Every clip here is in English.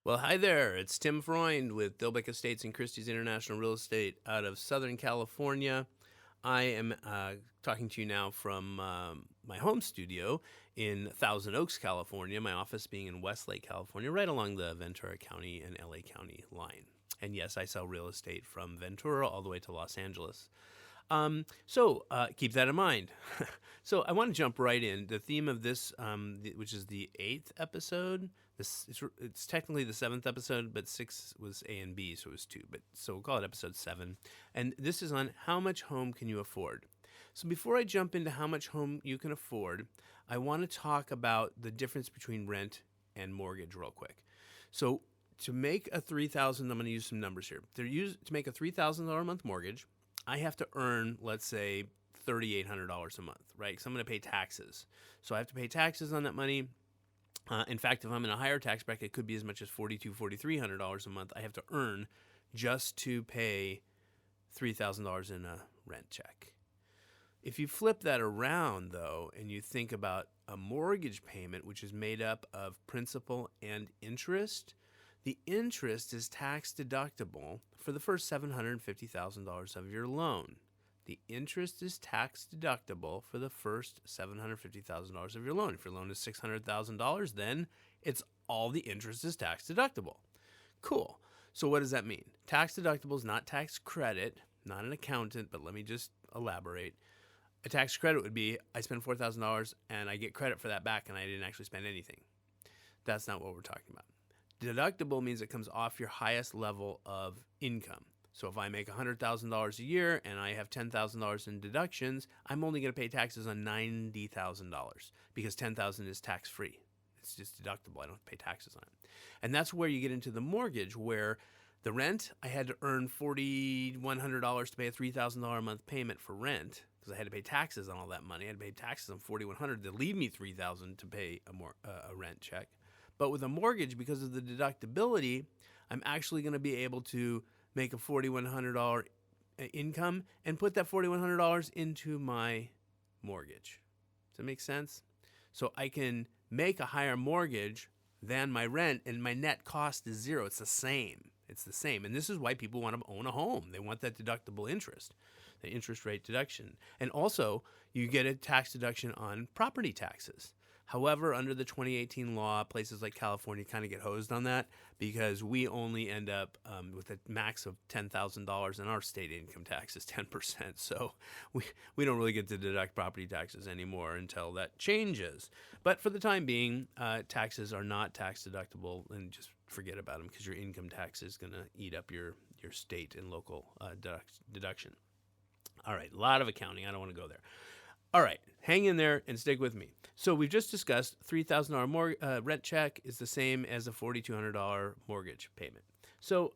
Well, hi there. It's Tim Freund with Dilbeck Estates and Christie's International Real Estate out of Southern California. I am talking to you now from my home studio in Thousand Oaks, California, my office being in Westlake, California, right along the Ventura County and LA County line. And yes, I sell real estate from Ventura all the way to Los Angeles. So keep that in mind. So I want to jump right in. The theme of this, which is the 8th episode, it's technically the 7th episode, but 6 was A and B, so it was 2. But so we'll call it episode 7. And this is on how much home can you afford. So before I jump into how much home you can afford, I want to talk about the difference between rent and mortgage real quick. So to make a $3,000, I'm going to use some numbers here. To make a $3,000 a month mortgage, I have to earn, let's say, $3,800 a month, right? Because I'm going to pay taxes. So I have to pay taxes on that money. In fact, if I'm in a higher tax bracket, it could be as much as $4,200, $4,300 a month I have to earn just to pay $3,000 in a rent check. If you flip that around, though, and you think about a mortgage payment, which is made up of principal and interest, the interest is tax deductible for the first $750,000 of your loan. The interest is tax deductible for the first $750,000 of your loan. If your loan is $600,000, then it's all the interest is tax deductible. Cool. So what does that mean? Tax deductible is not tax credit, not an accountant, but let me just elaborate. A tax credit would be I spend $4,000 and I get credit for that back and I didn't actually spend anything. That's not what we're talking about. Deductible means it comes off your highest level of income. So if I make $100,000 a year and I have $10,000 in deductions, I'm only going to pay taxes on $90,000 because $10,000 is tax-free. It's just deductible. I don't have to pay taxes on it. And that's where you get into the mortgage, where the rent, I had to earn $4,100 to pay a $3,000 a month payment for rent because I had to pay taxes on all that money. I had to pay taxes on $4,100 to leave me $3,000 to pay a rent check. But with a mortgage, because of the deductibility, I'm actually going to be able to make a $4,100 income and put that $4,100 into my mortgage. Does that make sense? So I can make a higher mortgage than my rent, and my net cost is zero. It's the same. It's the same. And this is why people want to own a home. They want that deductible interest, the interest rate deduction. And also, you get a tax deduction on property taxes. However, under the 2018 law, places like California kind of get hosed on that because we only end up with a max of $10,000 and our state income tax is 10%. So we don't really get to deduct property taxes anymore until that changes. But for the time being, taxes are not tax deductible, and just forget about them because your income tax is going to eat up your state and local deduction. All right, a lot of accounting. I don't want to go there. All right, hang in there and stick with me. So we've just discussed $3,000 rent check is the same as a $4,200 mortgage payment. So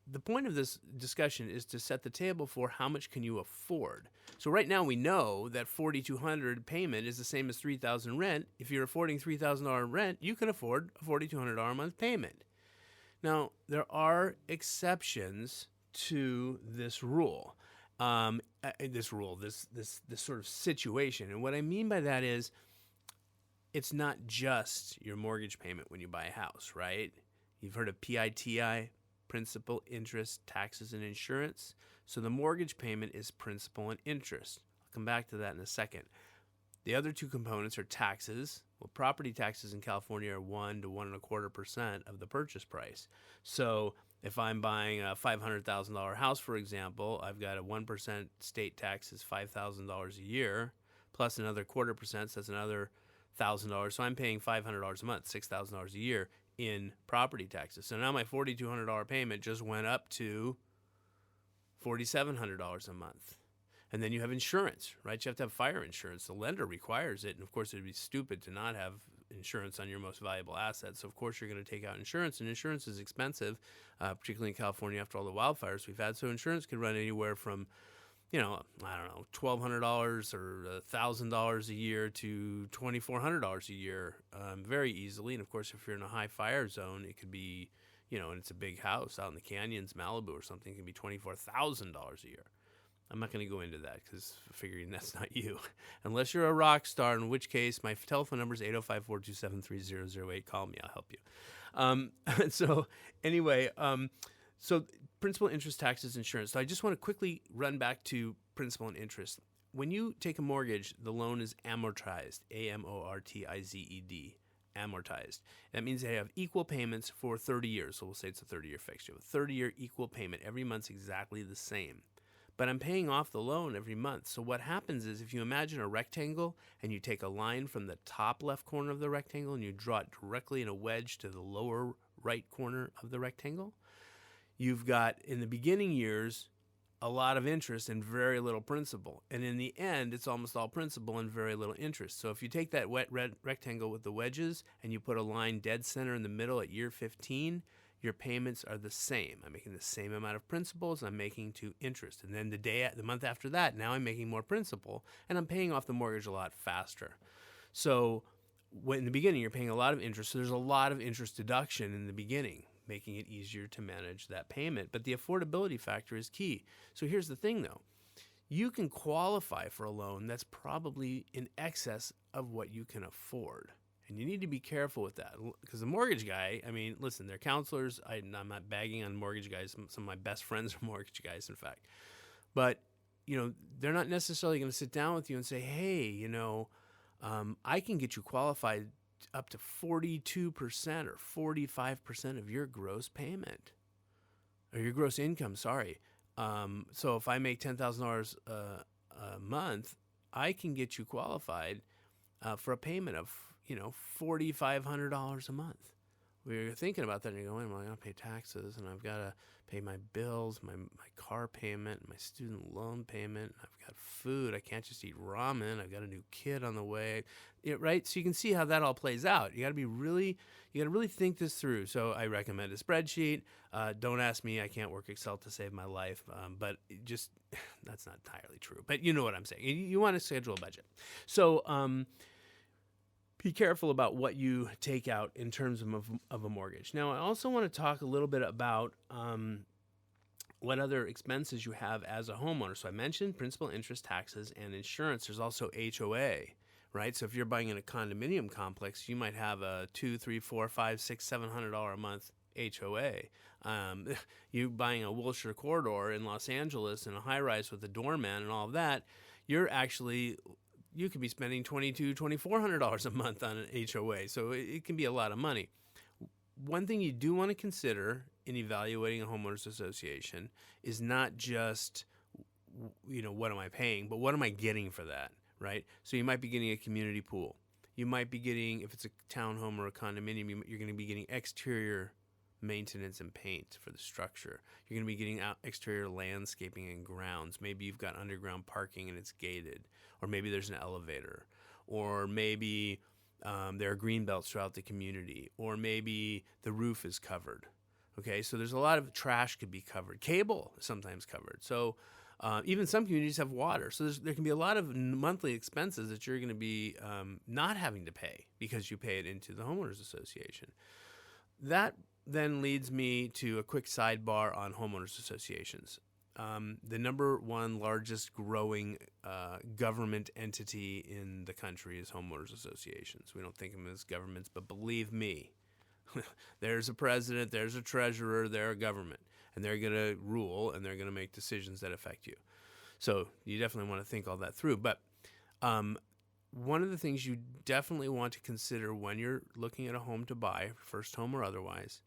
the point of this discussion is to set the table for how much can you afford. So right now we know that $4,200 payment is the same as $3,000 rent. If you're affording $3,000 rent, you can afford a $4,200 a month payment. Now, there are exceptions to this rule. This sort of situation. And what I mean by that is it's not just your mortgage payment when you buy a house, right? You've heard of PITI, principal, interest, taxes, and insurance. So the mortgage payment is principal and interest. I'll come back to that in a second. The other two components are taxes. Well, property taxes in California are 1 to 1.25% of the purchase price. So if I'm buying a $500,000 house, for example, I've got a 1% state tax is $5,000 a year, plus another 0.25%, so that's another $1,000. So I'm paying $500 a month, $6,000 a year in property taxes. So now my $4,200 payment just went up to $4,700 a month. And then you have insurance, right? You have to have fire insurance. The lender requires it. And of course, it'd be stupid to not have insurance on your most valuable asset. So of course, you're going to take out insurance. And insurance is expensive, particularly in California after all the wildfires we've had. So insurance could run anywhere from, $1,200 or $1,000 a year to $2,400 a year very easily. And of course, if you're in a high fire zone, it could be, and it's a big house out in the canyons, Malibu or something, it can be $24,000 a year. I'm not going to go into that because figuring that's not you. Unless you're a rock star, in which case my telephone number is 805-427-3008. Call me, I'll help you. So anyway, so principal, interest, taxes, insurance. So I just want to quickly run back to principal and interest. When you take a mortgage, the loan is amortized, amortized, amortized. That means they have equal payments for 30 years. So we'll say it's a 30-year fixed. You have a 30-year equal payment. Every month's exactly the same. But I'm paying off the loan every month. So what happens is if you imagine a rectangle and you take a line from the top left corner of the rectangle and you draw it directly in a wedge to the lower right corner of the rectangle, you've got, in the beginning years, a lot of interest and very little principal. And in the end, it's almost all principal and very little interest. So if you take that wet red rectangle with the wedges and you put a line dead center in the middle at year 15, your payments are the same. I'm making the same amount of principal as I'm making to interest. And then the month after that, now I'm making more principal and I'm paying off the mortgage a lot faster. So in the beginning, you're paying a lot of interest. So there's a lot of interest deduction in the beginning, making it easier to manage that payment. But the affordability factor is key. So here's the thing though. You can qualify for a loan that's probably in excess of what you can afford. And you need to be careful with that because the mortgage guy, I mean, listen, they're counselors. I'm not bagging on mortgage guys. Some of my best friends are mortgage guys, in fact. But, they're not necessarily going to sit down with you and say, hey, I can get you qualified up to 42% or 45% of your gross payment or your gross income, sorry. So if I make $10,000 a month, I can get you qualified for a payment of $4,500 a month. We're thinking about that and you're going, well, I got to pay taxes and I've got to pay my bills, my car payment, my student loan payment. I've got food. I can't just eat ramen. I've got a new kid on the way, right? So you can see how that all plays out. You got to really think this through. So I recommend a spreadsheet. Don't ask me. I can't work Excel to save my life. But just, that's not entirely true, but you know what I'm saying. You want to schedule a budget. So, be careful about what you take out in terms of a mortgage. Now, I also want to talk a little bit about what other expenses you have as a homeowner. So I mentioned principal, interest, taxes, and insurance. There's also HOA, right? So if you're buying in a condominium complex, you might have a $200, $300, $400, $500, $600, $700 a month HOA. You buying a Wilshire corridor in Los Angeles in a high-rise with a doorman and all of that, you could be spending $2,200, $2,400 a month on an HOA. So it can be a lot of money. One thing you do want to consider in evaluating a homeowners association is not just, what am I paying, but what am I getting for that, right? So you might be getting a community pool. You might be getting, if it's a townhome or a condominium, you're going to be getting exterior maintenance and paint for the structure. You're going to be getting exterior landscaping and grounds. Maybe you've got underground parking and it's gated, or maybe there's an elevator, or maybe there are green belts throughout the community, or maybe the roof is covered. Okay, so there's a lot of trash could be covered. Cable is sometimes covered. So even some communities have water. So there can be a lot of monthly expenses that you're going to be not having to pay because you pay it into the homeowners association. That then leads me to a quick sidebar on homeowners associations. The number one largest growing government entity in the country is homeowners associations. We don't think of them as governments, but believe me, there's a president, there's a treasurer, they're a government, and they're going to rule and they're going to make decisions that affect you. So you definitely want to think all that through. But one of the things you definitely want to consider when you're looking at a home to buy, first home or otherwise,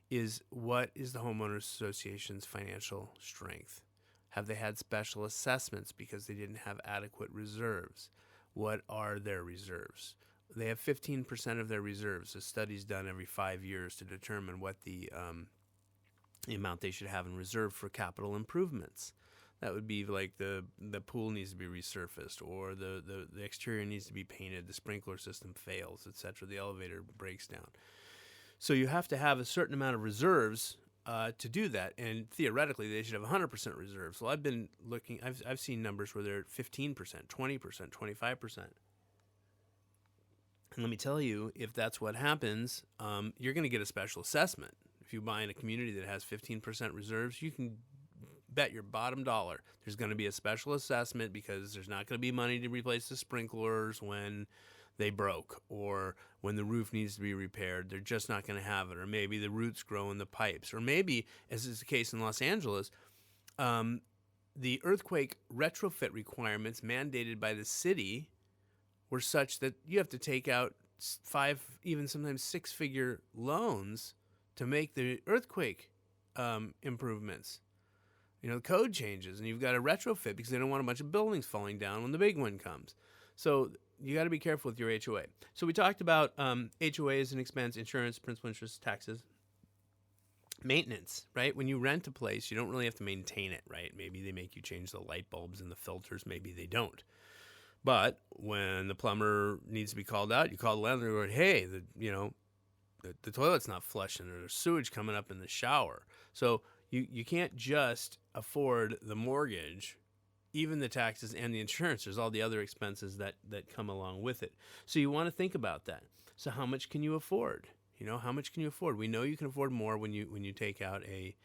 is what is the homeowners association's financial strength? Have they had special assessments because they didn't have adequate reserves? What are their reserves? They have 15% of their reserves. A study's done every 5 years to determine what the amount they should have in reserve for capital improvements. That would be like the pool needs to be resurfaced, or the exterior needs to be painted, the sprinkler system fails, etc. The elevator breaks down. So you have to have a certain amount of reserves to do that, and theoretically they should have 100% reserves. Well, I've been looking. I've seen numbers where they're 15%, 20%, 25%. And let me tell you, if that's what happens, you're going to get a special assessment. If you buy in a community that has 15% reserves, you can bet your bottom dollar there's going to be a special assessment because there's not going to be money to replace the sprinklers when they broke or when the roof needs to be repaired. They're just not going to have it. Or maybe the roots grow in the pipes. Or maybe, as is the case in Los Angeles, the earthquake retrofit requirements mandated by the city were such that you have to take out 5, even sometimes 6-figure loans to make the earthquake improvements. The code changes, and you've got to retrofit because they don't want a bunch of buildings falling down when the big one comes. So you got to be careful with your HOA. So we talked about HOA as an expense, insurance, principal, interest, taxes. Maintenance, right? When you rent a place, you don't really have to maintain it, right? Maybe they make you change the light bulbs and the filters. Maybe they don't. But when the plumber needs to be called out, you call the landlord and go, hey, the toilet's not flushing or there's sewage coming up in the shower. So you can't just afford the mortgage, even the taxes and the insurance. There's all the other expenses that come along with it. So you want to think about that. So how much can you afford? How much can you afford? We know you can afford more when you take out a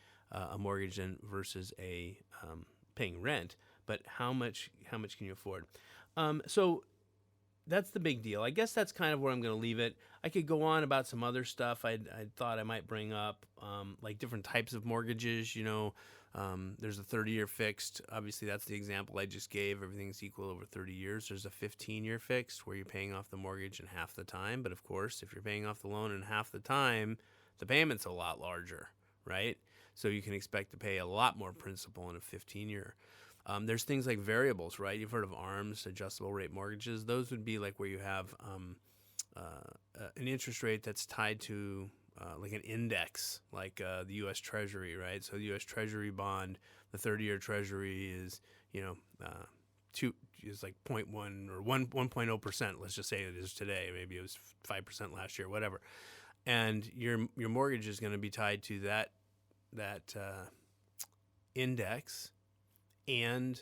mortgage versus a paying rent. But how much can you afford? So that's the big deal. I guess that's kind of where I'm going to leave it. I could go on about some other stuff I thought I might bring up, like different types of mortgages. There's a 30-year fixed. Obviously, that's the example I just gave. Everything's equal over 30 years. There's a 15-year fixed where you're paying off the mortgage in half the time. But, of course, if you're paying off the loan in half the time, the payment's a lot larger, right? So you can expect to pay a lot more principal in a 15-year. There's things like variables, right? You've heard of ARMs, adjustable rate mortgages. Those would be like where you have an interest rate that's tied to like an index, like the U.S. Treasury, right? So the U.S. Treasury bond, the 30-year Treasury is, is like 0.1 or 1.0%. Let's just say it is today. Maybe it was 5% last year, whatever. And your mortgage is going to be tied to that index and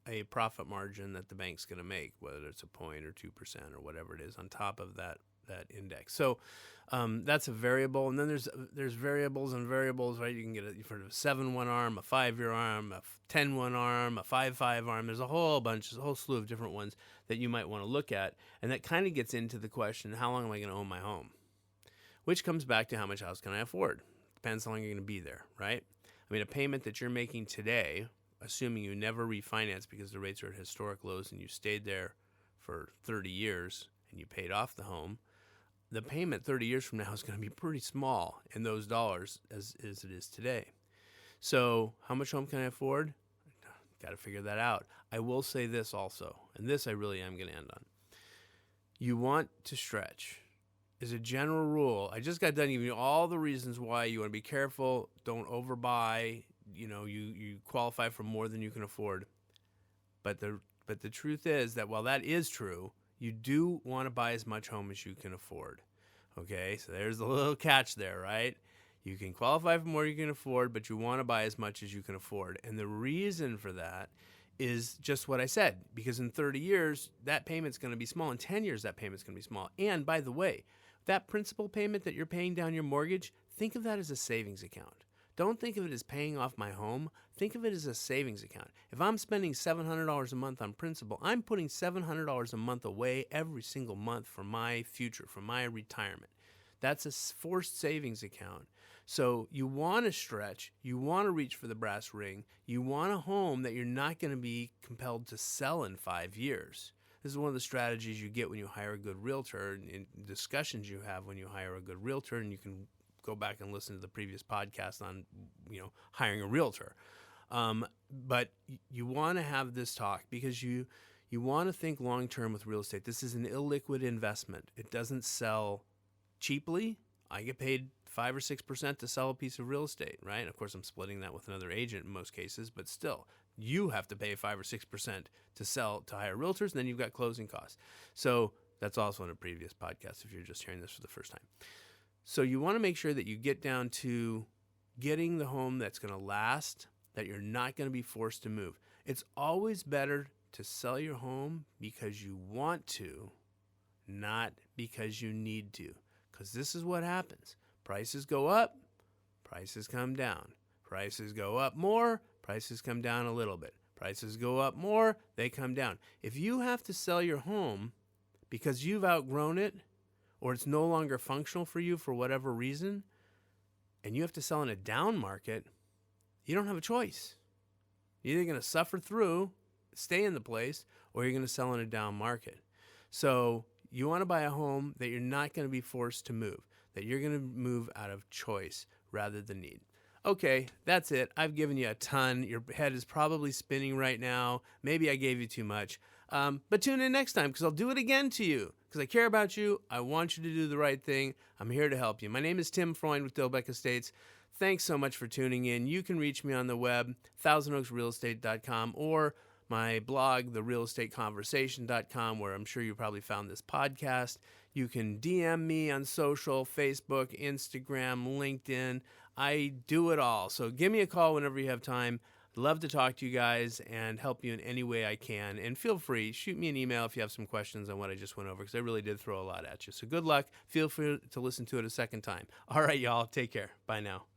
a profit margin that the bank's going to make, whether it's a point or 2% or whatever it is on top of that index. So that's a variable. And then there's variables and variables, right? You can get a 7-1 arm, a 5-year arm, a 10-1 arm, a 5-5 arm. There's a whole slew of different ones that you might want to look at. And that kind of gets into the question, how long am I going to own my home? Which comes back to how much house can I afford? Depends how long you're going to be there, right? I mean, a payment that you're making today, assuming you never refinance because the rates are at historic lows and you stayed there for 30 years and you paid off the home, the payment 30 years from now is going to be pretty small in those dollars as it is today. So how much home can I afford? Got to figure that out. I will say this also, and this I really am going to end on. You want to stretch. As a general rule, I just got done giving you all the reasons why you want to be careful, don't overbuy, you qualify for more than you can afford. But the truth is that while that is true, you do want to buy as much home as you can afford. Okay, so there's a little catch there, right? You can qualify for more you can afford, but you want to buy as much as you can afford. And the reason for that is just what I said, because in 30 years, that payment's going to be small. In 10 years, that payment's going to be small. And by the way, that principal payment that you're paying down your mortgage, think of that as a savings account. Don't think of it as paying off my home. Think of it as a savings account. If I'm spending $700 a month on principal, I'm putting $700 a month away every single month for my future, for my retirement. That's a forced savings account. So you want to stretch. You want to reach for the brass ring. You want a home that you're not going to be compelled to sell in 5 years. This is one of the strategies you get when you hire a good realtor, and discussions you have when you hire a good realtor, and you can go back and listen to the previous podcast on, hiring a realtor. But you want to have this talk because you want to think long-term with real estate. This is an illiquid investment. It doesn't sell cheaply. I get paid 5 or 6% to sell a piece of real estate, right? Of course, I'm splitting that with another agent in most cases, but still, you have to pay 5 or 6% to hire realtors, and then you've got closing costs. So that's also in a previous podcast if you're just hearing this for the first time. So you want to make sure that you get down to getting the home that's going to last, that you're not going to be forced to move. It's always better to sell your home because you want to, not because you need to. Because this is what happens. Prices go up, prices come down. Prices go up more, prices come down a little bit. Prices go up more, they come down. If you have to sell your home because you've outgrown it or it's no longer functional for you for whatever reason, and you have to sell in a down market, you don't have a choice. You're either going to suffer through, stay in the place, or you're going to sell in a down market. So you want to buy a home that you're not going to be forced to move, that you're going to move out of choice rather than need. Okay, that's it. I've given you a ton. Your head is probably spinning right now. Maybe I gave you too much. But tune in next time because I'll do it again to you because I care about you. I want you to do the right thing. I'm here to help you. My name is Tim Freund with Dilbeck Estates. Thanks so much for tuning in. You can reach me on the web, thousandoaksrealestate.com, or my blog, therealestateconversation.com, where I'm sure you probably found this podcast. You can DM me on social, Facebook, Instagram, LinkedIn. I do it all. So give me a call whenever you have time. I'd love to talk to you guys and help you in any way I can. And feel free, shoot me an email if you have some questions on what I just went over, because I really did throw a lot at you. So good luck. Feel free to listen to it a second time. All right, y'all. Take care. Bye now.